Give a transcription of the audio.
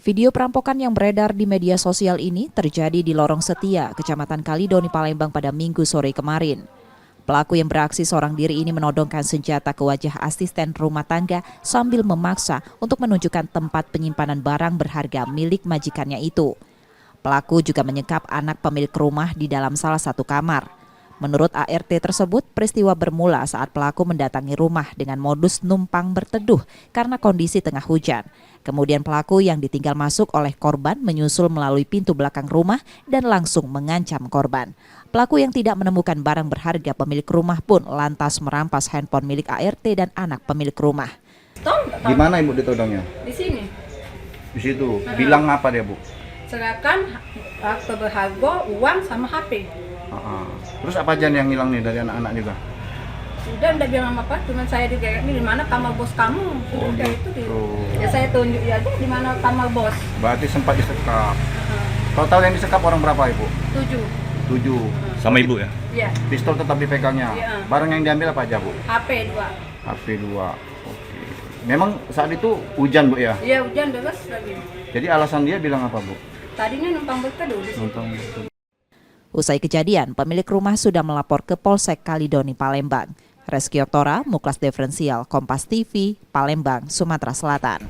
Video perampokan yang beredar di media sosial ini terjadi di Lorong Setia, Kecamatan Kalidoni, Palembang pada Minggu sore kemarin. Pelaku yang beraksi seorang diri ini menodongkan senjata ke wajah asisten rumah tangga sambil memaksa untuk menunjukkan tempat penyimpanan barang berharga milik majikannya itu. Pelaku juga menyekap anak pemilik rumah di dalam salah satu kamar. Menurut ART tersebut, peristiwa bermula saat pelaku mendatangi rumah dengan modus numpang berteduh karena kondisi tengah hujan. Kemudian pelaku yang ditinggal masuk oleh korban menyusul melalui pintu belakang rumah dan langsung mengancam korban. Pelaku yang tidak menemukan barang berharga pemilik rumah pun lantas merampas handphone milik ART dan anak pemilik rumah. Di mana ibu ditodongnya? Di sini. Di situ. Bilang apa dia, Bu? Serahkan akte berharga, uang sama HP. Terus apa aja yang hilang nih dari anak-anak juga? Udah enggak bilang apa, cuma saya digeret nih, di mana kamar bos kamu. Udah itu ya saya tunjuk aja di mana kamar bos. Berarti sempat disekap. Total yang disekap orang berapa, Ibu? 7. 7. Sama ibu ya? Iya. Pistol tetap dipegangnya. Iya. Barang yang diambil apa aja, Bu? HP 2. HP 2. Oke. Memang saat itu hujan, Bu ya? Iya, hujan deras lagi. Jadi alasan dia bilang apa, Bu? Tadinya numpang berteduh di situ. Usai kejadian, pemilik rumah sudah melapor ke Polsek Kalidoni, Palembang. Reski Oktora, Muklas Diferensial, Kompas TV, Palembang, Sumatera Selatan.